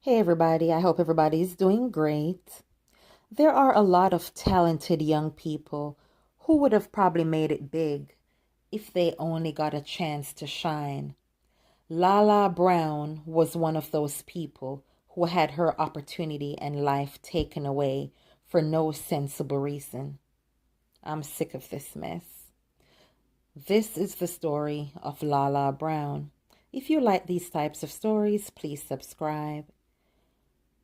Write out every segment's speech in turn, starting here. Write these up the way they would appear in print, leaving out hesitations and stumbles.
Hey everybody, I hope everybody's doing great. There are a lot of talented young people who would have probably made it big if they only got a chance to shine. Lala Brown was one of those people who had her opportunity and life taken away for no sensible reason. I'm sick of this mess. This is the story of Lala Brown. If you like these types of stories, please subscribe.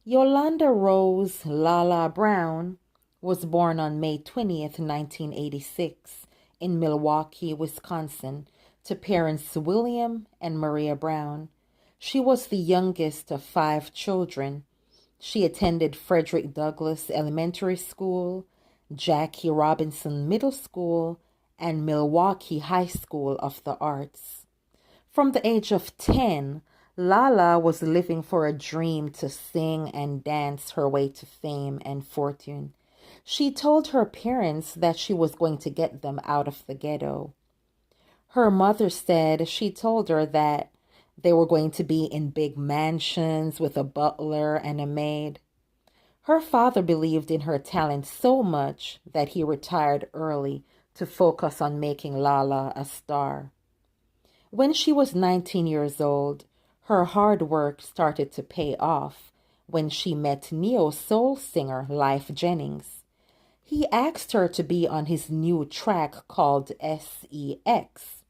Yolanda Rose Lala Brown was born on May 20th, 1986, in Milwaukee, Wisconsin, to parents William and Maria Brown. She was the youngest of five children. She attended Frederick Douglass Elementary School, Jackie Robinson Middle School, and Milwaukee High School of the Arts. From the age of 10, Lala was living for a dream to sing and dance her way to fame and fortune. She told her parents that she was going to get them out of the ghetto. Her mother said she told her that they were going to be in big mansions with a butler and a maid. Her father believed in her talent so much that he retired early to focus on making Lala a star. When she was 19 years old, her hard work started to pay off when she met neo-soul singer Lyfe Jennings. He asked her to be on his new track called SEX.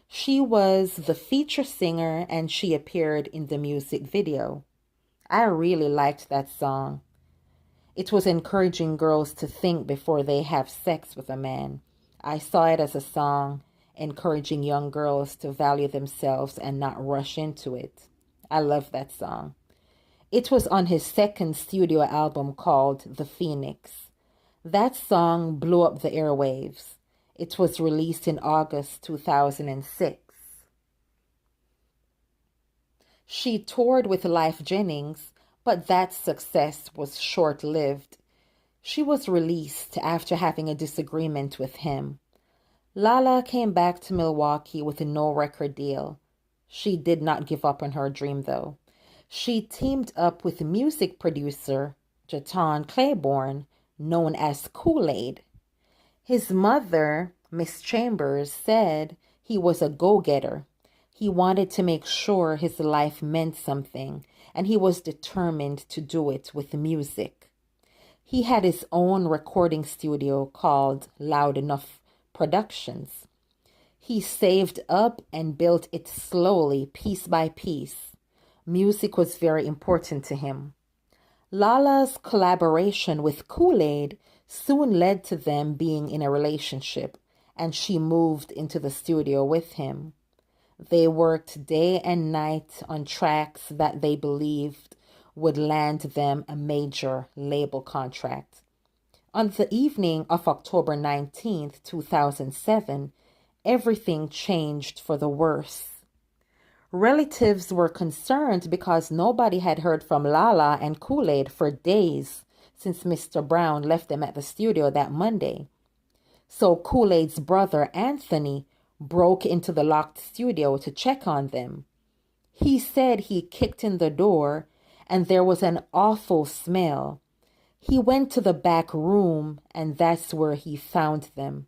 She was the feature singer and she appeared in the music video. I really liked that song. It was encouraging girls to think before they have sex with a man. I saw it as a song encouraging young girls to value themselves and not rush into it. I love that song. It was on his second studio album called The Phoenix. That song blew up the airwaves. It was released in August 2006. She toured with Lyfe Jennings, but that success was short-lived. She was released after having a disagreement with him. Lala came back to Milwaukee with no record deal. She did not give up on her dream, though. She teamed up with music producer Jaton Claiborne, known as Kool-Aid. His mother, Miss Chambers, said he was a go-getter. He wanted to make sure his life meant something, and he was determined to do it with music. He had his own recording studio called Loud Enough Productions. He saved up and built it slowly, piece by piece. Music was very important to him. Lala's collaboration with Kool-Aid soon led to them being in a relationship, and she moved into the studio with him. They worked day and night on tracks that they believed would land them a major label contract. On the evening of October 19th, 2007, everything changed for the worse. Relatives were concerned because nobody had heard from Lala and Kool-Aid for days since Mr. Brown left them at the studio that Monday. So Kool-Aid's brother, Anthony, broke into the locked studio to check on them. He said he kicked in the door and there was an awful smell. He went to the back room and that's where he found them.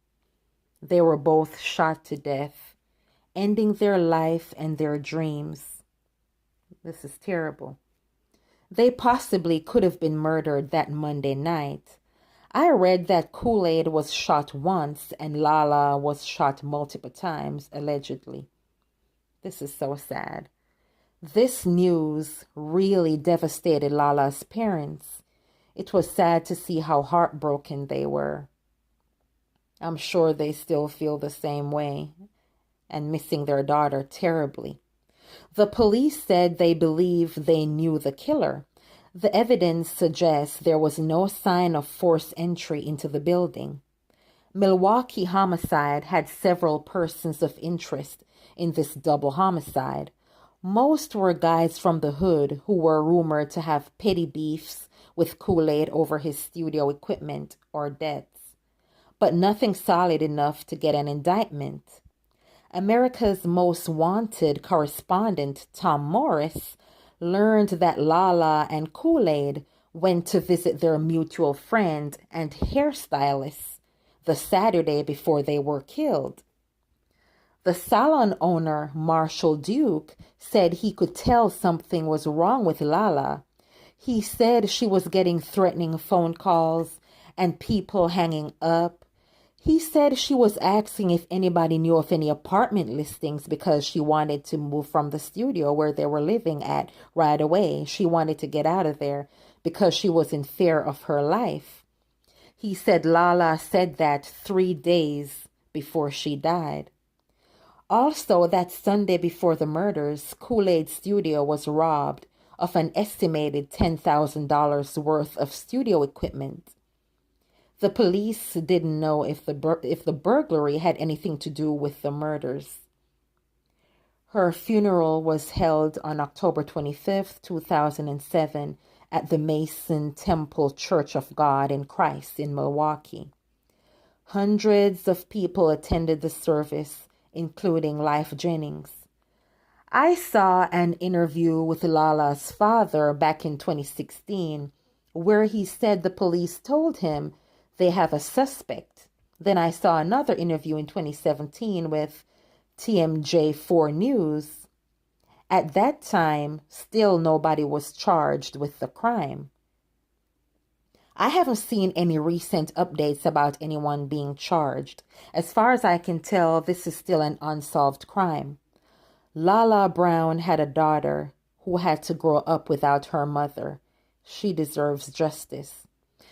They were both shot to death, ending their life and their dreams. This is terrible. They possibly could have been murdered that Monday night. I read that Kool-Aid was shot once and Lala was shot multiple times, allegedly. This is so sad. This news really devastated Lala's parents. It was sad to see how heartbroken they were. I'm sure they still feel the same way and missing their daughter terribly. The police said they believe they knew the killer. The evidence suggests there was no sign of forced entry into the building. Milwaukee homicide had several persons of interest in this double homicide. Most were guys from the hood who were rumored to have petty beefs with Kool-Aid over his studio equipment or debts, but nothing solid enough to get an indictment. America's Most Wanted correspondent, Tom Morris, learned that Lala and Kool-Aid went to visit their mutual friend and hairstylist the Saturday before they were killed. The salon owner, Marshall Duke, said he could tell something was wrong with Lala. He said she was getting threatening phone calls and people hanging up. He said she was asking if anybody knew of any apartment listings because she wanted to move from the studio where they were living at right away. She wanted to get out of there because she was in fear of her life. He said Lala said that 3 days before she died. Also, that Sunday before the murders, Kool-Aid Studio was robbed of an estimated $10,000 worth of studio equipment. The police didn't know if the burglary had anything to do with the murders. Her funeral was held on October 25th, 2007 at the Mason Temple Church of God in Christ in Milwaukee. Hundreds of people attended the service, including Life Jennings. I saw an interview with Lala's father back in 2016 where he said the police told him they have a suspect. Then I saw another interview in 2017 with TMJ4 News. At that time, still nobody was charged with the crime. I haven't seen any recent updates about anyone being charged. As far as I can tell, this is still an unsolved crime. Lala Brown had a daughter who had to grow up without her mother. She deserves justice.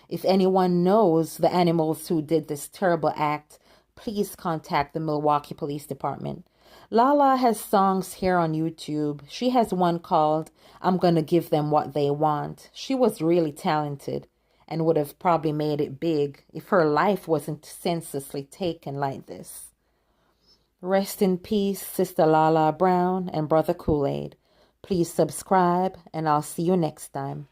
If anyone knows the animals who did this terrible act, please contact the Milwaukee Police Department. Lala has songs here on YouTube. She has one called I'm Gonna Give Them What They Want. She was really talented and would have probably made it big if her life wasn't senselessly taken like this. Rest in peace, Sister Lala Brown and Brother Kool-Aid. Please subscribe, and I'll see you next time.